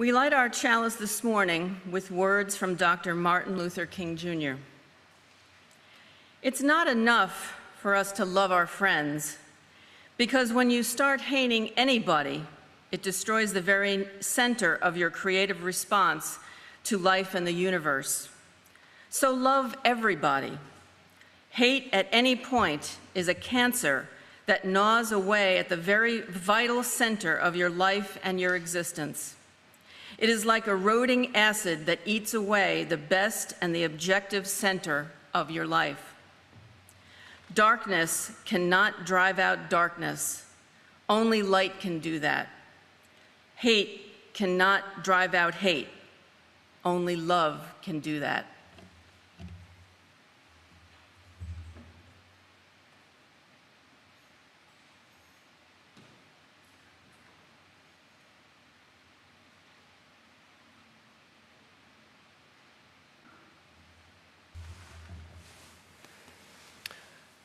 We light our chalice this morning with words from Dr. Martin Luther King Jr. It's not enough for us to love our friends, because when you start hating anybody, it destroys the very center of your creative response to life and the universe. So love everybody. Hate at any point is a cancer that gnaws away at the very vital center of your life and your existence. It is like eroding acid that eats away the best and the objective center of your life. Darkness cannot drive out darkness. Only light can do that. Hate cannot drive out hate. Only love can do that.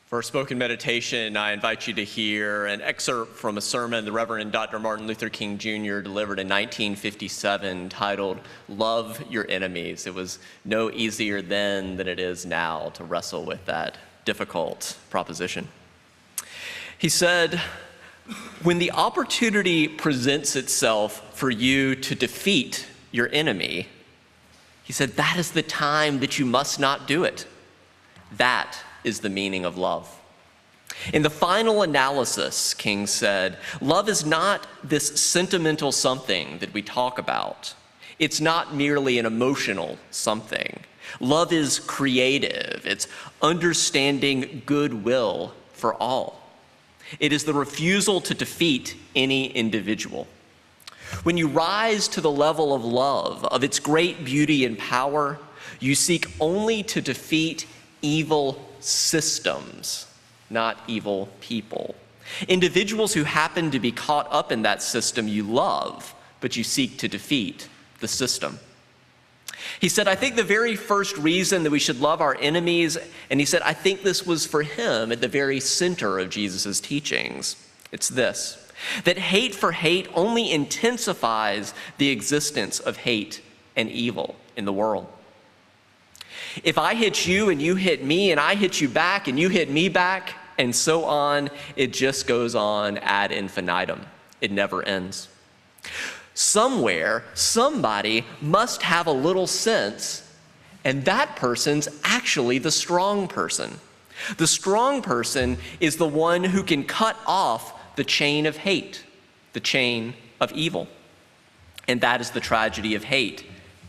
For spoken meditation, I invite you to hear an excerpt from a sermon the Reverend Dr. Martin Luther King Jr. delivered in 1957 titled, "Love Your Enemies." It was no easier then than it is now to wrestle with that difficult proposition. He said, "When the opportunity presents itself for you to defeat your enemy," he said, "that is the time that you must not do it. That is the meaning of love." In the final analysis, King said, love is not this sentimental something that we talk about. It's not merely an emotional something. Love is creative. It's understanding goodwill for all. It is the refusal to defeat any individual. When you rise to the level of love, of its great beauty and power, you seek only to defeat evil systems, not evil people. Individuals who happen to be caught up in that system you love, but you seek to defeat the system. He said, I think the very first reason that we should love our enemies, and he said, I think this was for him at the very center of Jesus' teachings. It's this, that hate for hate only intensifies the existence of hate and evil in the world. If I hit you and you hit me and I hit you back and you hit me back and so on, it just goes on ad infinitum. It never ends. Somewhere, somebody must have a little sense, and that person's actually the strong person. The strong person is the one who can cut off the chain of hate, the chain of evil. And that is the tragedy of hate,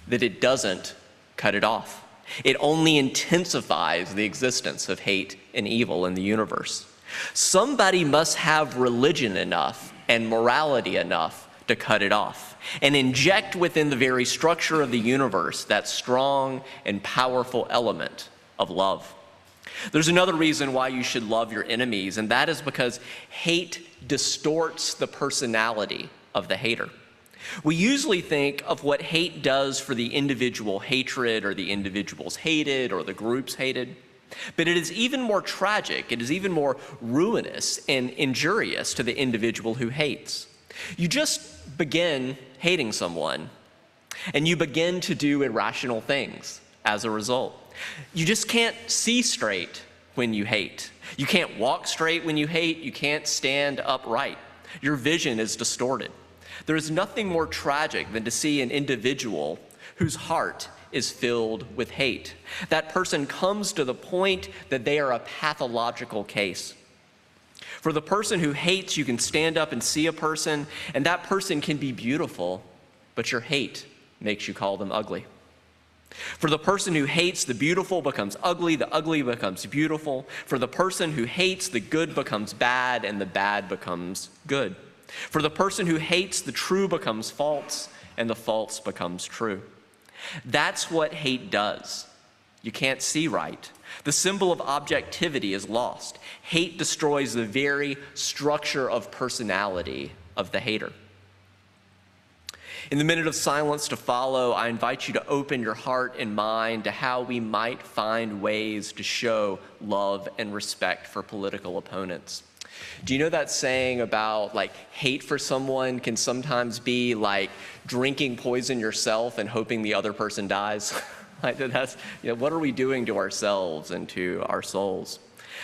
that it doesn't cut it off. It only intensifies the existence of hate and evil in the universe. Somebody must have religion enough and morality enough to cut it off and inject within the very structure of the universe that strong and powerful element of love. There's another reason why you should love your enemies, and that is because hate distorts the personality of the hater. We usually think of what hate does for the individual hatred or the individuals hated or the groups hated, but it is even more tragic, it is even more ruinous and injurious to the individual who hates. You just begin hating someone and you begin to do irrational things as a result. You just can't see straight when you hate. You can't walk straight when you hate. You can't stand upright. Your vision is distorted. There is nothing more tragic than to see an individual whose heart is filled with hate. That person comes to the point that they are a pathological case. For the person who hates, you can stand up and see a person, and that person can be beautiful, but your hate makes you call them ugly. For the person who hates, the beautiful becomes ugly, the ugly becomes beautiful. For the person who hates, the good becomes bad, and the bad becomes good. For the person who hates, the true becomes false, and the false becomes true. That's what hate does. You can't see right. The symbol of objectivity is lost. Hate destroys the very structure of personality of the hater. In the minute of silence to follow, I invite you to open your heart and mind to how we might find ways to show love and respect for political opponents. Do you know that saying about like hate for someone can sometimes be like drinking poison yourself and hoping the other person dies? Like that's, what are we doing to ourselves and to our souls?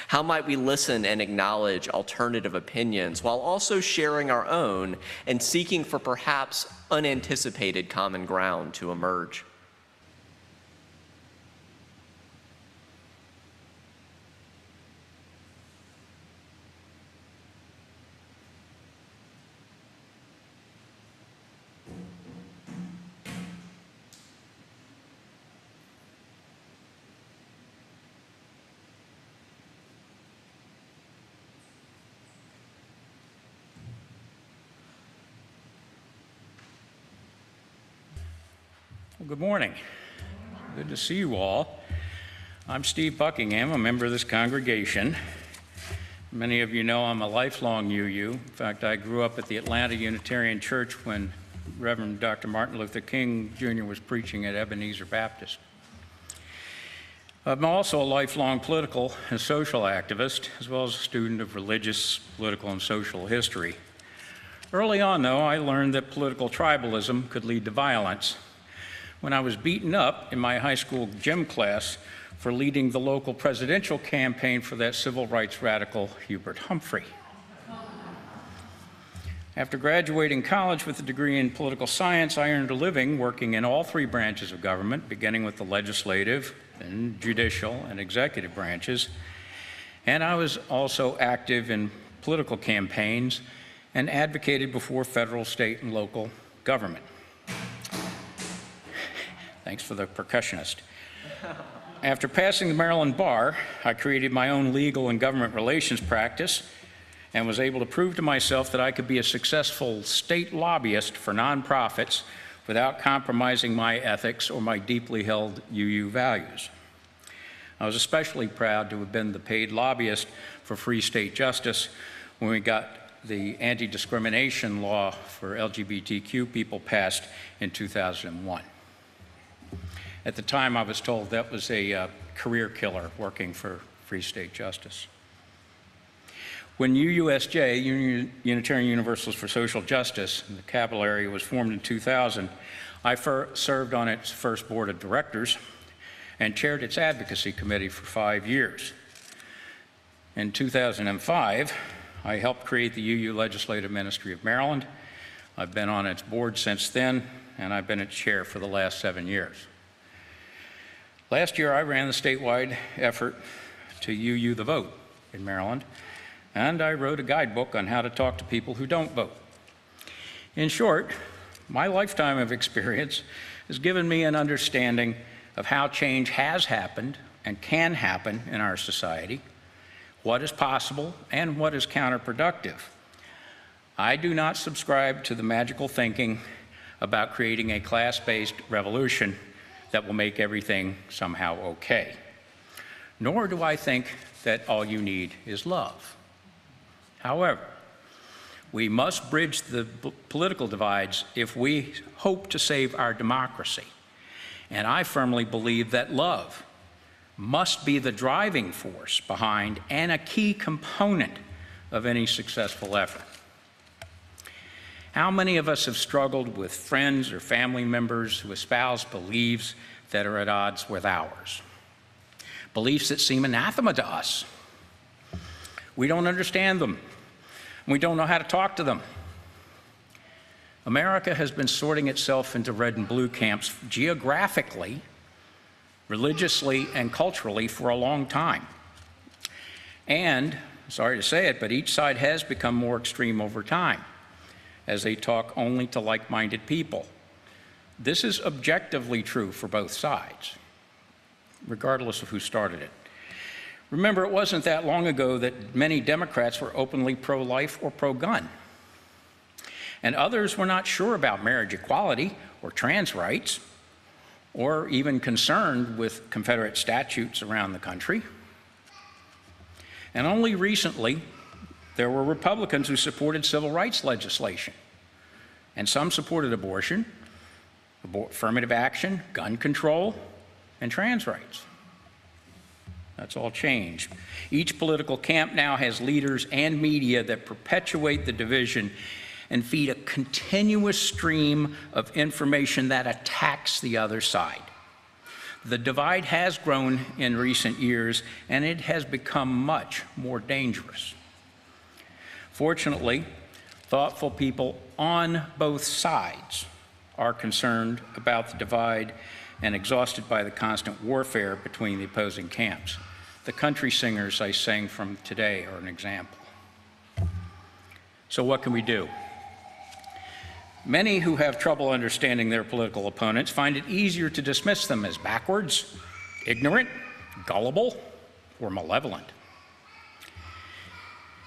How might we listen and acknowledge alternative opinions while also sharing our own and seeking for perhaps unanticipated common ground to emerge? Well, good morning. Good to see you all. I'm Steve Buckingham, a member of this congregation. Many of you know I'm a lifelong UU. In fact, I grew up at the Atlanta Unitarian Church when Reverend Dr. Martin Luther King Jr. was preaching at Ebenezer Baptist. I'm also a lifelong political and social activist, as well as a student of religious, political, and social history. Early on, though, I learned that political tribalism could lead to violence when I was beaten up in my high school gym class for leading the local presidential campaign for that civil rights radical Hubert Humphrey. After graduating college with a degree in political science, I earned a living working in all three branches of government, beginning with the legislative, and judicial, and executive branches. And I was also active in political campaigns and advocated before federal, state, and local government. Thanks for the percussionist. After passing the Maryland bar, I created my own legal and government relations practice and was able to prove to myself that I could be a successful state lobbyist for nonprofits without compromising my ethics or my deeply held UU values. I was especially proud to have been the paid lobbyist for free state justice when we got the anti-discrimination law for LGBTQ people passed in 2001. At the time, I was told that was a career killer working for free state justice. When UUSJ, Unitarian Universalists for Social Justice, in the capital area was formed in 2000, I served on its first board of directors and chaired its advocacy committee for 5 years. In 2005, I helped create the UU Legislative Ministry of Maryland. I've been on its board since then, and I've been its chair for the last 7 years. Last year, I ran the statewide effort to UU the Vote in Maryland, and I wrote a guidebook on how to talk to people who don't vote. In short, my lifetime of experience has given me an understanding of how change has happened and can happen in our society, what is possible and what is counterproductive. I do not subscribe to the magical thinking about creating a class-based revolution that will make everything somehow okay. Nor do I think that all you need is love. However, we must bridge the political divides if we hope to save our democracy. And I firmly believe that love must be the driving force behind and a key component of any successful effort. How many of us have struggled with friends or family members who espouse beliefs that are at odds with ours? Beliefs that seem anathema to us. We don't understand them. We don't know how to talk to them. America has been sorting itself into red and blue camps geographically, religiously, and culturally for a long time. And, sorry to say it, but each side has become more extreme over time, as they talk only to like-minded people. This is objectively true for both sides, regardless of who started it. Remember, it wasn't that long ago that many Democrats were openly pro-life or pro-gun, and others were not sure about marriage equality or trans rights, or even concerned with Confederate statutes around the country. And only recently, there were Republicans who supported civil rights legislation, and some supported abortion, affirmative action, gun control, and trans rights. That's all changed. Each political camp now has leaders and media that perpetuate the division and feed a continuous stream of information that attacks the other side. The divide has grown in recent years, and it has become much more dangerous. Fortunately, thoughtful people on both sides are concerned about the divide and exhausted by the constant warfare between the opposing camps. The country singers I sang from today are an example. So what can we do? Many who have trouble understanding their political opponents find it easier to dismiss them as backwards, ignorant, gullible, or malevolent.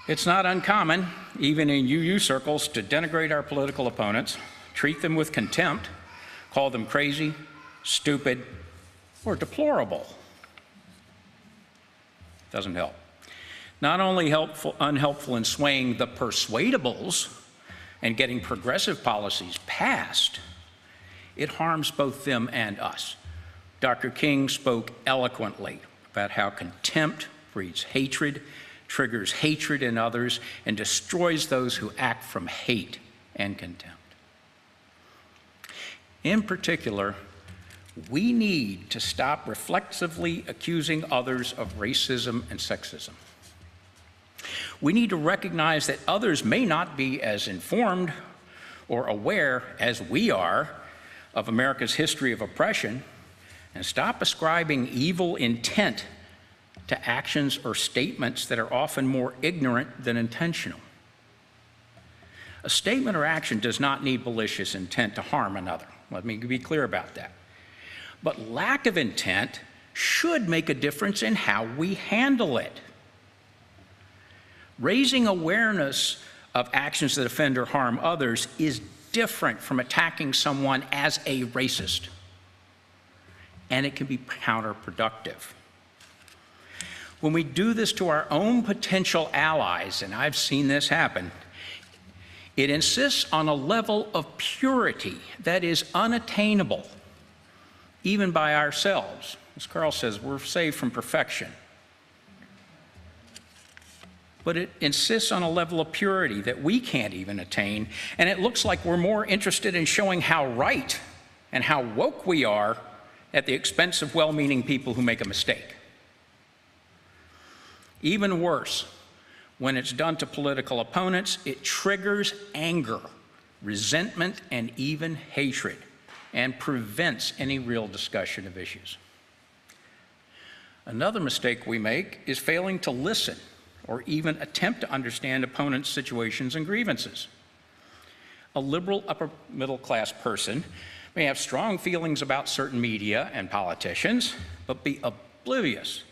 It's not uncommon, even in UU circles, to denigrate our political opponents, treat them with contempt, call them crazy, stupid, or deplorable. Doesn't help. Not only unhelpful in swaying the persuadables and getting progressive policies passed, it harms both them and us. Dr. King spoke eloquently about how contempt breeds hatred, triggers hatred in others, and destroys those who act from hate and contempt. In particular, we need to stop reflexively accusing others of racism and sexism. We need to recognize that others may not be as informed or aware as we are of America's history of oppression, and stop ascribing evil intent to actions or statements that are often more ignorant than intentional. A statement or action does not need malicious intent to harm another. Let me be clear about that. But lack of intent should make a difference in how we handle it. Raising awareness of actions that offend or harm others is different from attacking someone as a racist, and it can be counterproductive. When we do this to our own potential allies, and I've seen this happen, it insists on a level of purity that is unattainable, even by ourselves. As Carl says, we're saved from perfection. But it insists on a level of purity that we can't even attain, and it looks like we're more interested in showing how right and how woke we are at the expense of well-meaning people who make a mistake. Even worse, when it's done to political opponents, it triggers anger, resentment, and even hatred, and prevents any real discussion of issues. Another mistake we make is failing to listen or even attempt to understand opponents' situations and grievances. A liberal upper middle class person may have strong feelings about certain media and politicians, but be oblivious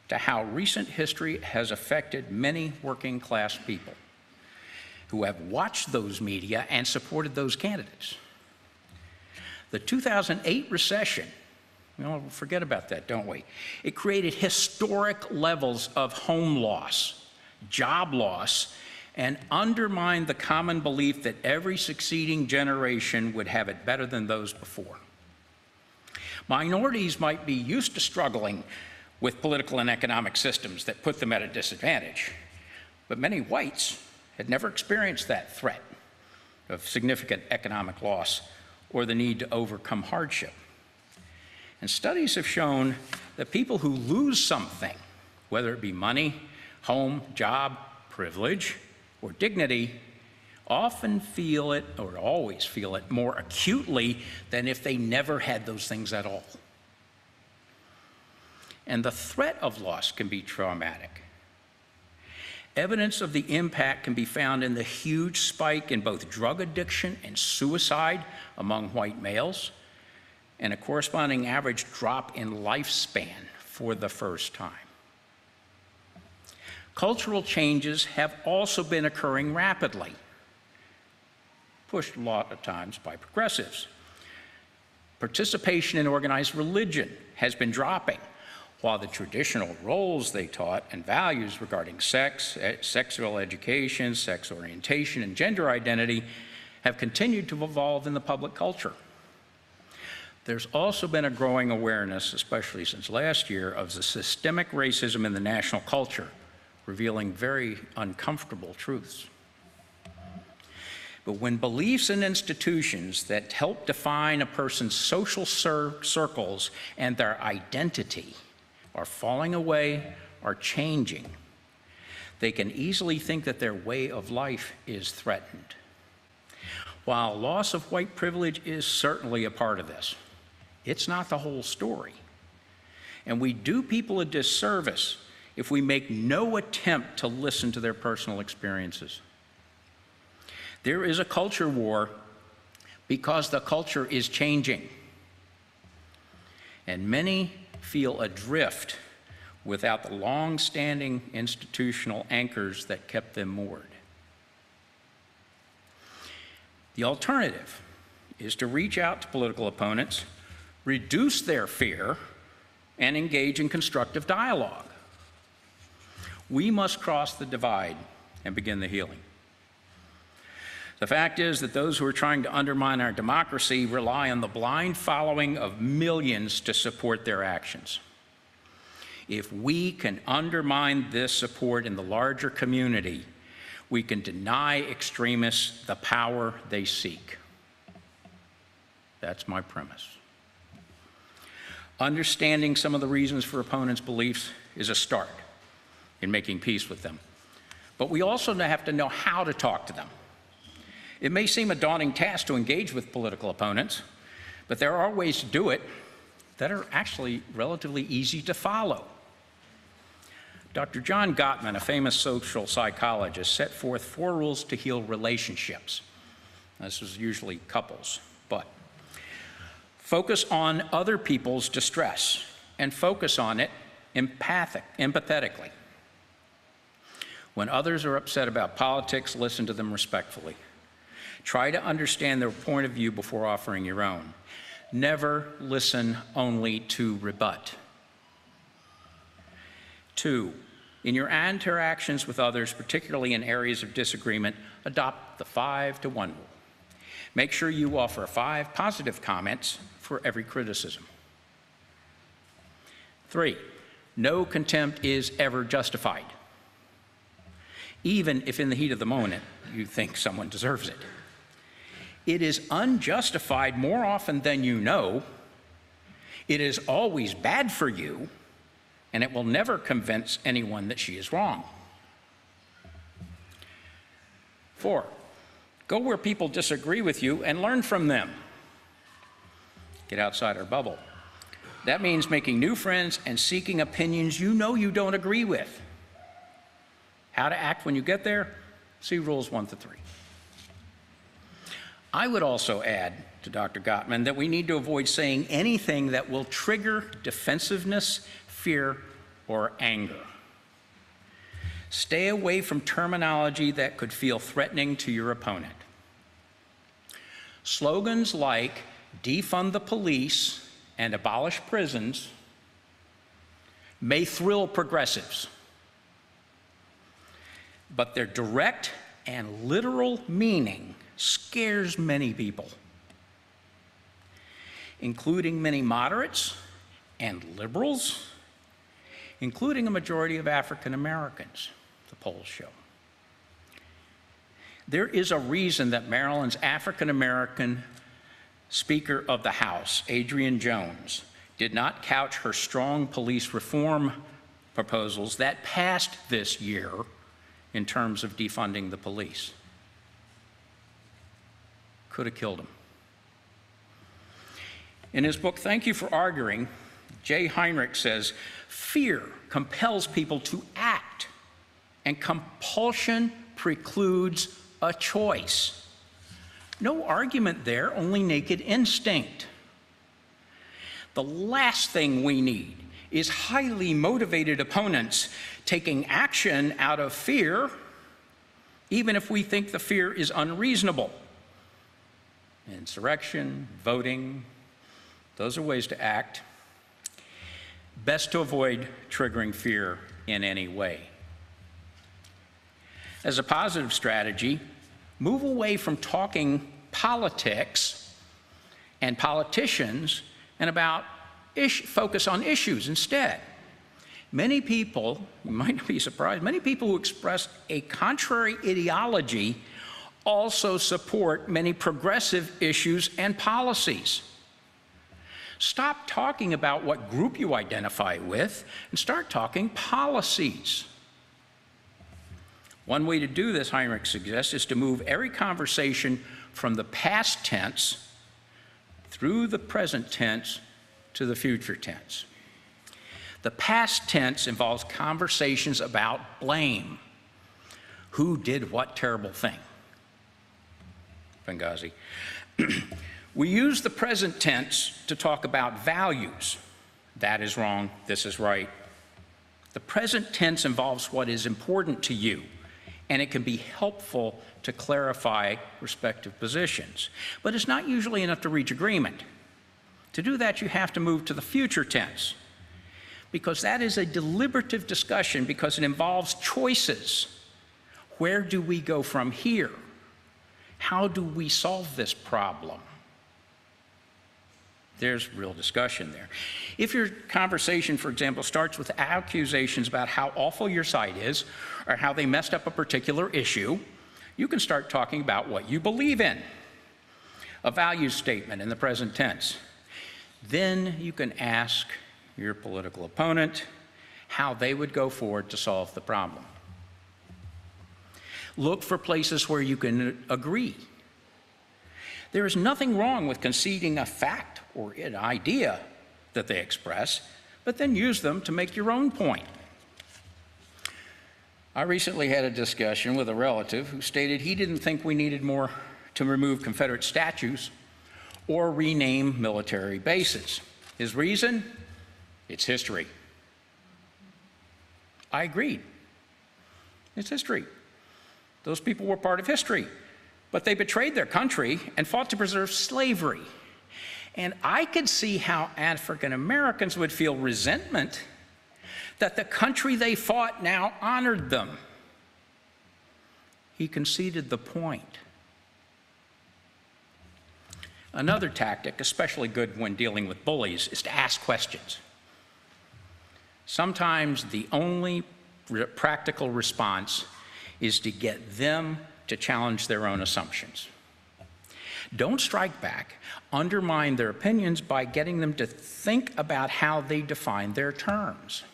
to how recent history has affected many working class people who have watched those media and supported those candidates. The 2008 recession, forget about that, don't we? It created historic levels of home loss, job loss, and undermined the common belief that every succeeding generation would have it better than those before. Minorities might be used to struggling with political and economic systems that put them at a disadvantage, but many whites had never experienced that threat of significant economic loss or the need to overcome hardship. And studies have shown that people who lose something, whether it be money, home, job, privilege, or dignity, often feel it, or always feel it, more acutely than if they never had those things at all. And the threat of loss can be traumatic. Evidence of the impact can be found in the huge spike in both drug addiction and suicide among white males, and a corresponding average drop in lifespan for the first time. Cultural changes have also been occurring rapidly, pushed a lot of times by progressives. Participation in organized religion has been dropping, while the traditional roles they taught and values regarding sex, sexual education, sex orientation, and gender identity have continued to evolve in the public culture. There's also been a growing awareness, especially since last year, of the systemic racism in the national culture, revealing very uncomfortable truths. But when beliefs and institutions that help define a person's social circles and their identity are falling away or changing, they can easily think that their way of life is threatened. While loss of white privilege is certainly a part of this, it's not the whole story. And we do people a disservice if we make no attempt to listen to their personal experiences. There is a culture war because the culture is changing. And many feel adrift without the long-standing institutional anchors that kept them moored. The alternative is to reach out to political opponents, reduce their fear, and engage in constructive dialogue. We must cross the divide and begin the healing. The fact is that those who are trying to undermine our democracy rely on the blind following of millions to support their actions. If we can undermine this support in the larger community, we can deny extremists the power they seek. That's my premise. Understanding some of the reasons for opponents' beliefs is a start in making peace with them. But we also have to know how to talk to them. It may seem a daunting task to engage with political opponents, but there are ways to do it that are actually relatively easy to follow. Dr. John Gottman, a famous social psychologist, set forth 4 rules to heal relationships. This was usually couples, but focus on other people's distress and focus on it empathetically. When others are upset about politics, listen to them respectfully. Try to understand their point of view before offering your own. Never listen only to rebut. 2, in your interactions with others, particularly in areas of disagreement, adopt the 5-to-1 rule. Make sure you offer 5 positive comments for every criticism. 3, no contempt is ever justified, even if in the heat of the moment you think someone deserves it. It is unjustified more often than you know. It is always bad for you, and it will never convince anyone that she is wrong. 4, go where people disagree with you and learn from them. Get outside our bubble. That means making new friends and seeking opinions you know you don't agree with. How to act when you get there? See rules 1-3. I would also add to Dr. Gottman that we need to avoid saying anything that will trigger defensiveness, fear, or anger. Stay away from terminology that could feel threatening to your opponent. Slogans like defund the police and abolish prisons may thrill progressives, but their direct and literal meaning scares many people, including many moderates and liberals, including a majority of African Americans, the polls show. There is a reason that Maryland's African American Speaker of the House, Adrienne Jones, did not couch her strong police reform proposals that passed this year in terms of defunding the police. Could have killed him. In his book, Thank You for Arguing, Jay Heinrich says, fear compels people to act, and compulsion precludes a choice. No argument there, only naked instinct. The last thing we need is highly motivated opponents taking action out of fear, even if we think the fear is unreasonable. Insurrection, voting, those are ways to act. Best to avoid triggering fear in any way. As a positive strategy, move away from talking politics and politicians and about focus on issues instead. Many people, you might not be surprised, many people who express a contrary ideology also support many progressive issues and policies. Stop talking about what group you identify with and start talking policies. One way to do this, Heinrich suggests, is to move every conversation from the past tense through the present tense to the future tense. The past tense involves conversations about blame. Who did what terrible thing? Benghazi. We use the present tense to talk about values. That is wrong, this is right. The present tense involves what is important to you, and it can be helpful to clarify respective positions. But it's not usually enough to reach agreement. To do that, you have to move to the future tense, because that is a deliberative discussion, because it involves choices. Where do we go from here? How do we solve this problem? There's real discussion there. If your conversation, for example, starts with accusations about how awful your side is or how they messed up a particular issue, you can start talking about what you believe in, a value statement in the present tense. Then you can ask your political opponent how they would go forward to solve the problem. Look for places where you can agree. There is nothing wrong with conceding a fact or an idea that they express, but then use them to make your own point. I recently had a discussion with a relative who stated he didn't think we needed more to remove Confederate statues or rename military bases. His reason? It's history. I agreed. It's history. Those people were part of history, but they betrayed their country and fought to preserve slavery. And I could see how African Americans would feel resentment that the country they fought now honored them. He conceded the point. Another tactic, especially good when dealing with bullies, is to ask questions. Sometimes the only practical response is to get them to challenge their own assumptions. Don't strike back. Undermine their opinions by getting them to think about how they define their terms.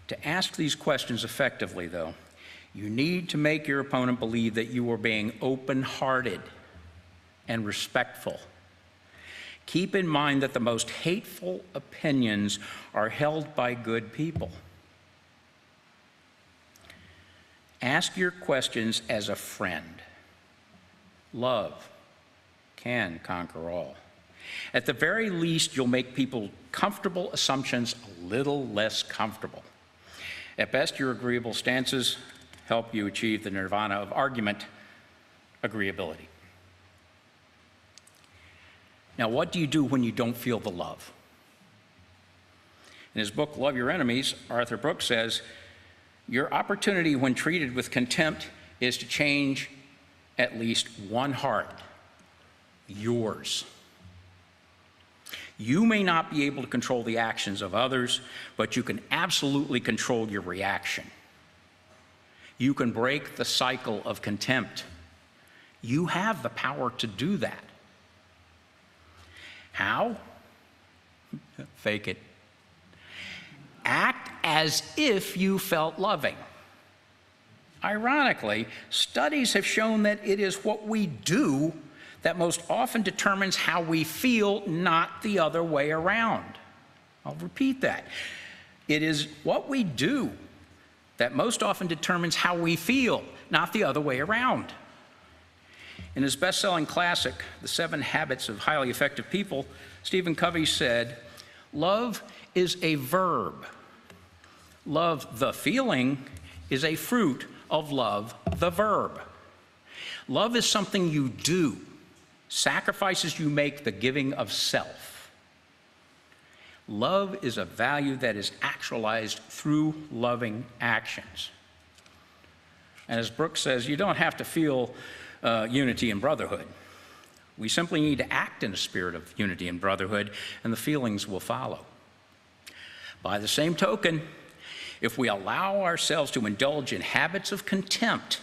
To ask these questions effectively, though, you need to make your opponent believe that you are being open-hearted and respectful. Keep in mind that the most hateful opinions are held by good people. Ask your questions as a friend. Love can conquer all. At the very least, you'll make people's comfortable assumptions a little less comfortable. At best, your agreeable stances help you achieve the nirvana of argument, agreeability. Now, what do you do when you don't feel the love? In his book, Love Your Enemies, Arthur Brooks says, your opportunity when treated with contempt is to change at least one heart, yours. You may not be able to control the actions of others, but you can absolutely control your reaction. You can break the cycle of contempt. You have the power to do that. How? Fake it. Act as if you felt loving. Ironically, studies have shown that it is what we do that most often determines how we feel, not the other way around. I'll repeat that. It is what we do that most often determines how we feel, not the other way around. In his best-selling classic, The 7 Habits of Highly Effective People, Stephen Covey said, "Love is a verb. Love, the feeling, is a fruit of love, the verb. Love is something you do, sacrifices you make, the giving of self. Love is a value that is actualized through loving actions." And as Brooks says, you don't have to feel unity and brotherhood. We simply need to act in a spirit of unity and brotherhood, and the feelings will follow. By the same token, if we allow ourselves to indulge in habits of contempt,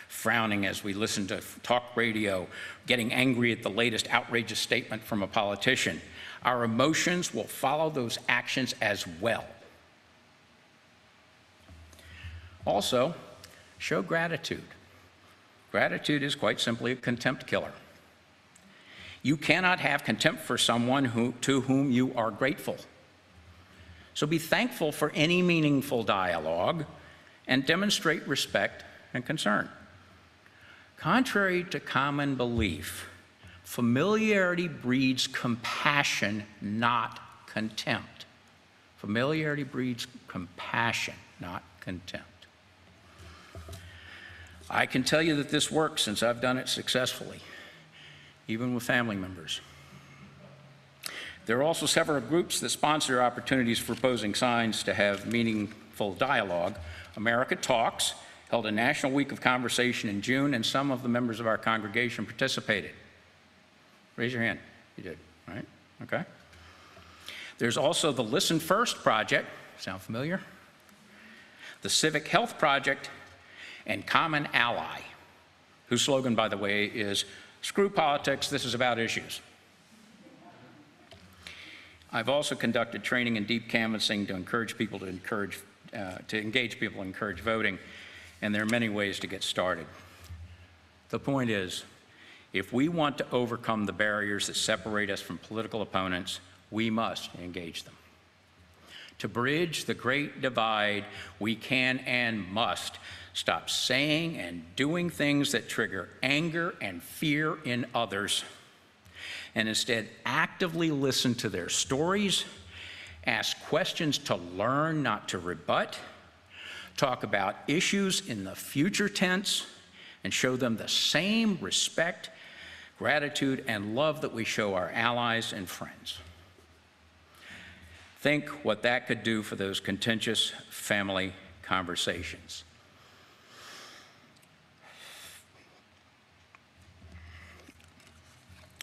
frowning as we listen to talk radio, getting angry at the latest outrageous statement from a politician, our emotions will follow those actions as well. Also, show gratitude. Gratitude is quite simply a contempt killer. You cannot have contempt for someone to whom you are grateful. So be thankful for any meaningful dialogue and demonstrate respect and concern. Contrary to common belief, familiarity breeds compassion, not contempt. Familiarity breeds compassion, not contempt. I can tell you that this works since I've done it successfully, even with family members. There are also several groups that sponsor opportunities for opposing signs to have meaningful dialogue. America Talks held a National Week of Conversation in June, and some of the members of our congregation participated. Raise your hand. You did, right? Okay. There's also the Listen First Project. Sound familiar? The Civic Health Project, and Common Ally, whose slogan, by the way, is "Screw politics, this is about issues." I've also conducted training and deep canvassing to engage people and encourage voting, and there are many ways to get started. The point is, if we want to overcome the barriers that separate us from political opponents, we must engage them. To bridge the great divide, we can and must stop saying and doing things that trigger anger and fear in others, and instead actively listen to their stories, ask questions to learn, not to rebut, talk about issues in the future tense, and show them the same respect, gratitude, and love that we show our allies and friends. Think what that could do for those contentious family conversations.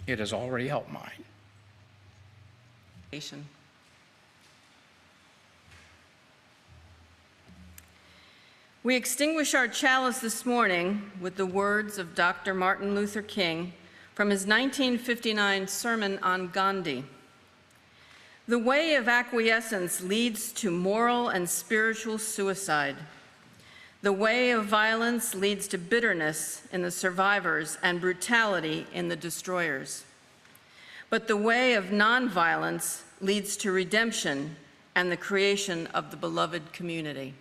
It has already helped mine. We extinguish our chalice this morning with the words of Dr. Martin Luther King from his 1959 sermon on Gandhi. The way of acquiescence leads to moral and spiritual suicide. The way of violence leads to bitterness in the survivors and brutality in the destroyers. But the way of nonviolence leads to redemption and the creation of the beloved community.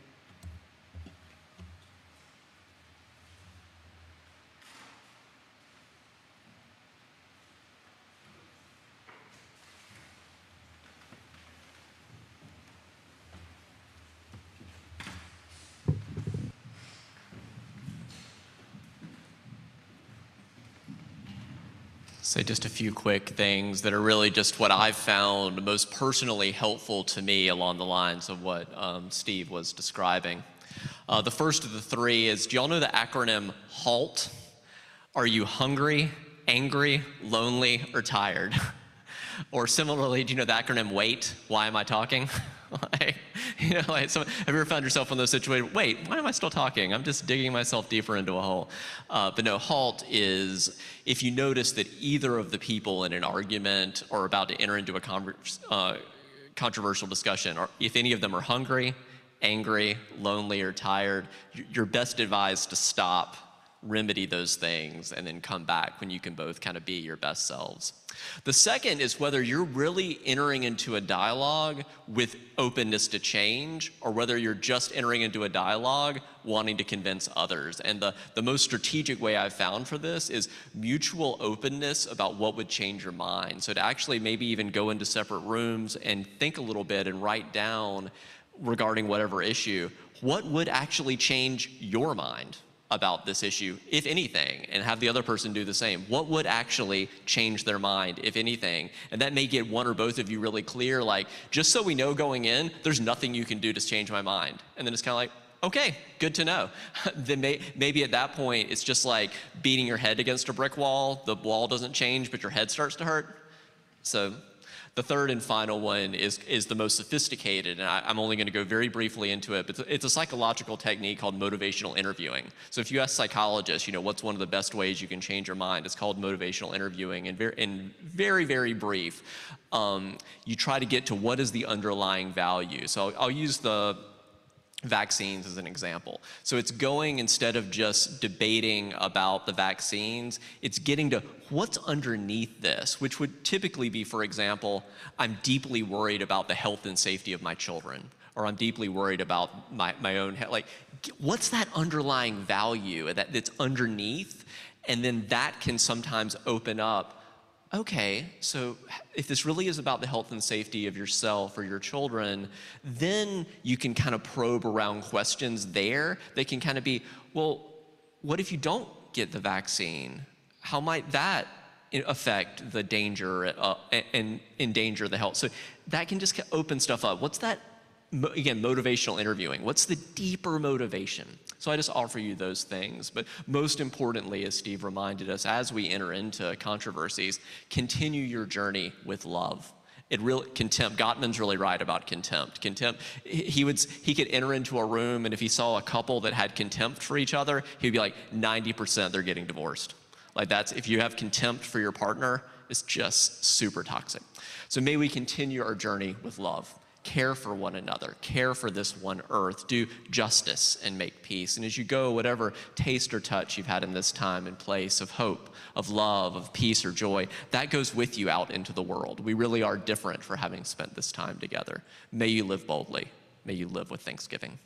Say just a few quick things that are really just what I've found most personally helpful to me along the lines of what Steve was describing. The first of the three is, do y'all know the acronym HALT? Are you hungry, angry, lonely, or tired? Or similarly, do you know the acronym WAIT? Why am I talking? Have you ever found yourself in those situations? Wait, why am I still talking? I'm just digging myself deeper into a hole. But no, HALT is if you notice that either of the people in an argument or about to enter into a controversial discussion, or if any of them are hungry, angry, lonely, or tired, you're best advised to stop, remedy those things, and then come back when you can both kind of be your best selves. The second is whether you're really entering into a dialogue with openness to change, or whether you're just entering into a dialogue wanting to convince others. And the most strategic way I've found for this is mutual openness about what would change your mind. So to actually maybe even go into separate rooms and think a little bit and write down regarding whatever issue, what would actually change your mind about this issue, if anything, and have the other person do the same. What would actually change their mind, if anything? And that may get one or both of you really clear, like, just so we know going in, there's nothing you can do to change my mind. And then it's kind of like, okay, good to know. Then maybe at that point, it's just like beating your head against a brick wall. The wall doesn't change, but your head starts to hurt. So the third and final one is the most sophisticated, and I'm only going to go very briefly into it, but it's a psychological technique called motivational interviewing. So if you ask psychologists, what's one of the best ways you can change your mind, it's called motivational interviewing. And very, very brief, you try to get to what is the underlying value. So I'll use the vaccines as an example. So it's going, instead of just debating about the vaccines, it's getting to what's underneath this, which would typically be, for example, I'm deeply worried about the health and safety of my children, or I'm deeply worried about my own health. Like, what's that underlying value that's underneath? And then that can sometimes open up, okay, so if this really is about the health and safety of yourself or your children, then you can kind of probe around questions there. They can kind of be, well, what if you don't get the vaccine? How might that affect the danger and endanger the health? So that can just open stuff up. What's that? Again, motivational interviewing. What's the deeper motivation? So I just offer you those things. But most importantly, as Steve reminded us, as we enter into controversies, continue your journey with love. Contempt, Gottman's really right about contempt. Contempt, he could enter into a room, and if he saw a couple that had contempt for each other, he'd be like, 90% they're getting divorced. Like, if you have contempt for your partner, it's just super toxic. So may we continue our journey with love. Care for one another, care for this one earth, do justice and make peace. And as you go, whatever taste or touch you've had in this time and place of hope, of love, of peace or joy, that goes with you out into the world. We really are different for having spent this time together. May you live boldly. May you live with thanksgiving.